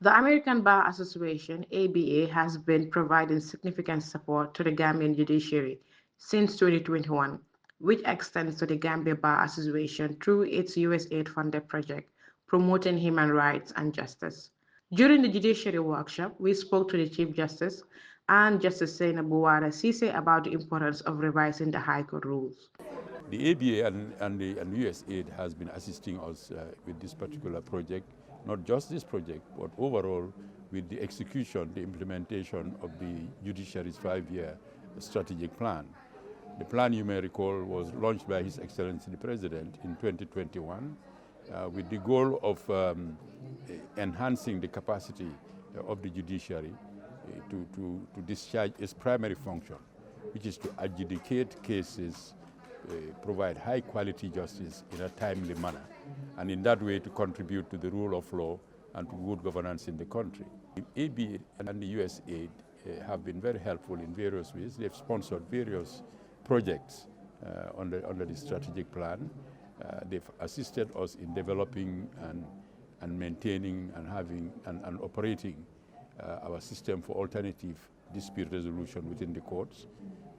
The American Bar Association, ABA, has been providing significant support to the Gambian judiciary since 2021, which extends to the Gambia Bar Association through its USAID-funded project promoting human rights and justice. During the judiciary workshop, we spoke to the Chief Justice and Justice Sena Buwara Sise about the importance of revising the High Court rules. The ABA and USAID has been assisting us with this particular project, not just this project, but overall with the execution, the implementation of the judiciary's 5-year strategic plan. The plan, you may recall, was launched by His Excellency the President in 2021 with the goal of enhancing the capacity of the judiciary to discharge its primary function, which is to adjudicate cases, provide high-quality justice in a timely manner, and in that way to contribute to the rule of law and to good governance in the country. The ABA and the USAID have been very helpful in various ways. They've sponsored various projects under the strategic plan. They've assisted us in developing and maintaining and having and operating our system for alternative dispute resolution within the courts,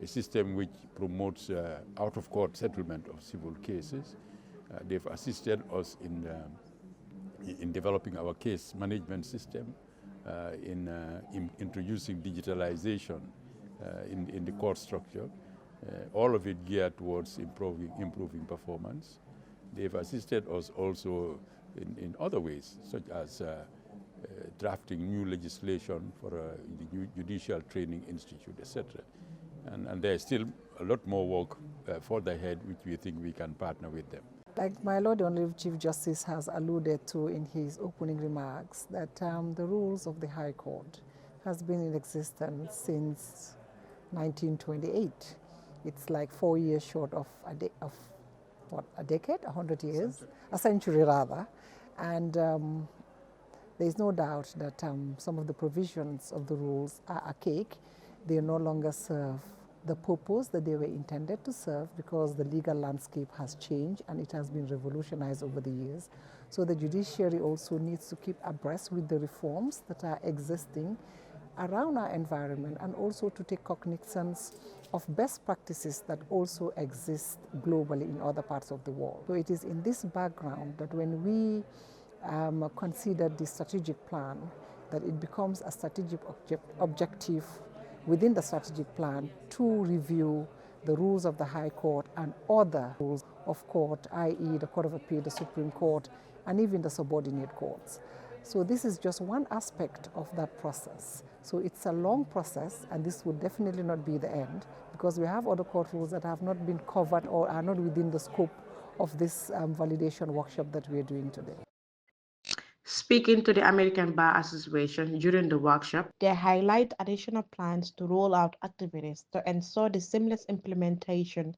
a system which promotes out-of-court settlement of civil cases. They've assisted us in developing our case management system, in introducing digitalization in the court structure, all of it geared towards improving performance. They've assisted us also in other ways, such as drafting new legislation for the Judicial Training Institute, etc. And there's still a lot more work further ahead, which we think we can partner with them. Like my Lord the Honorable Chief Justice has alluded to in his opening remarks, that the rules of the High Court has been in existence since 1928. It's like 4 years short of a decade, 100 years, a century rather. And there's no doubt that some of the provisions of the rules are archaic. They no longer serve the purpose that they were intended to serve because the legal landscape has changed and it has been revolutionized over the years. So the judiciary also needs to keep abreast with the reforms that are existing around our environment and also to take cognizance of best practices that also exist globally in other parts of the world. So it is in this background that when we consider the strategic plan, that it becomes a strategic objective within the strategic plan to review the rules of the High Court and other rules of court, i.e. the Court of Appeal, the Supreme Court, and even the subordinate courts. So this is just one aspect of that process. So it's a long process, and this will definitely not be the end, because we have other court rules that have not been covered or are not within the scope of this validation workshop that we are doing today. Speaking to the American Bar Association during the workshop, they highlight additional plans to roll out activities to ensure the seamless implementation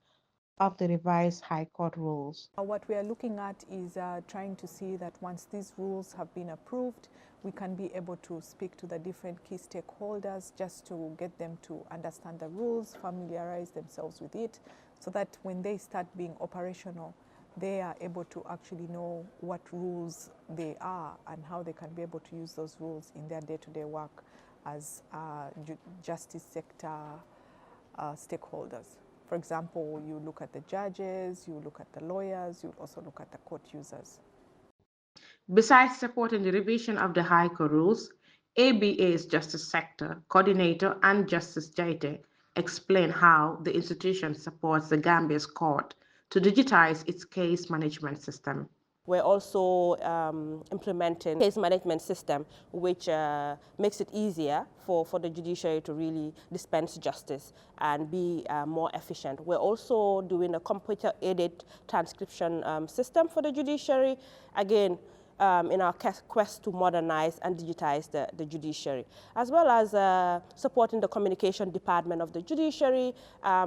of the revised High Court rules. What we are looking at is trying to see that once these rules have been approved, we can be able to speak to the different key stakeholders just to get them to understand the rules, familiarize themselves with it, so that when they start being operational, they are able to actually know what rules they are and how they can be able to use those rules in their day-to-day work as justice sector stakeholders. For example, you look at the judges, you look at the lawyers, you also look at the court users. Besides supporting the revision of the High Court rules, ABA's Justice Sector Coordinator and Justice Jaite explain how the institution supports the Gambia's court to digitize its case management system. We're also implementing a case management system which makes it easier for the judiciary to really dispense justice and be more efficient. We're also doing a computer-aided transcription system for the judiciary, again, in our quest to modernize and digitize the judiciary, as well as supporting the communication department of the judiciary,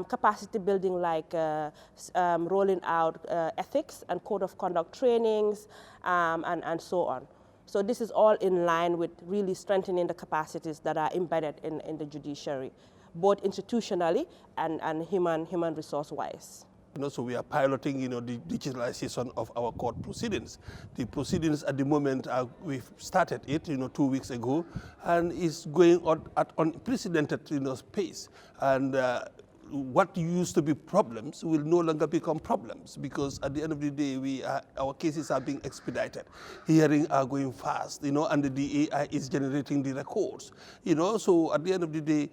capacity building like rolling out ethics and code of conduct trainings, and so on. So this is all in line with really strengthening the capacities that are embedded in the judiciary, both institutionally and human resource-wise. So we are piloting, the digitalization of our court proceedings. The proceedings at the moment, we've started it, 2 weeks ago, and it's going on at unprecedented, pace. And what used to be problems will no longer become problems, because at the end of the day, our cases are being expedited. Hearings are going fast, and the AI is generating the records. So at the end of the day,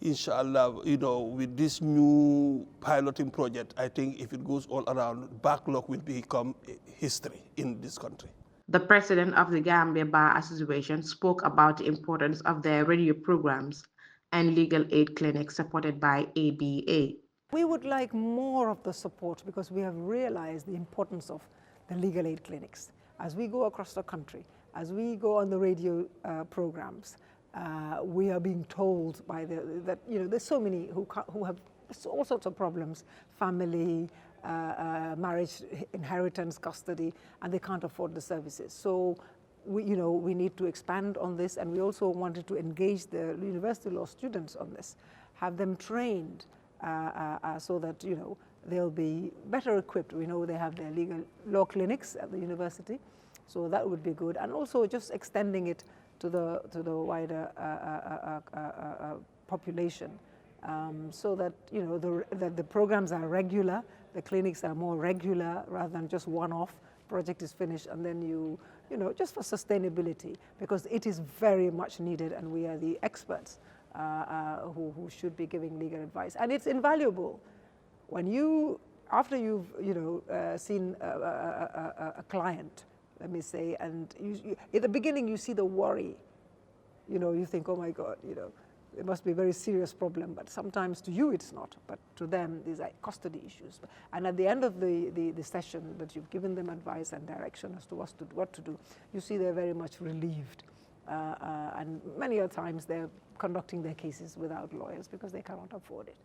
inshallah, with this new piloting project, I think if it goes all around, backlog will become history in this country. The president of the Gambia Bar Association spoke about the importance of their radio programs and legal aid clinics supported by ABA. We would like more of the support, because we have realized the importance of the legal aid clinics. As we go across the country, as we go on the radio programs, we are being told by that there's so many who have all sorts of problems, family, marriage, inheritance, custody, and they can't afford the services. So we need to expand on this, and we also wanted to engage the university law students on this, have them trained so that they'll be better equipped. We know they have their legal law clinics at the university, so that would be good, and also just extending it to the wider population, so that that the programs are regular, the clinics are more regular rather than just one-off. Project is finished and then just for sustainability, because it is very much needed, and we are the experts who should be giving legal advice, and it's invaluable. When after you've seen a client, let me say, and at the beginning you see the worry, you think, oh my God, it must be a very serious problem, but sometimes to you it's not, but to them these are custody issues. And at the end of the session that you've given them advice and direction as to what to do, you see they're very much relieved. And many other times they're conducting their cases without lawyers because they cannot afford it.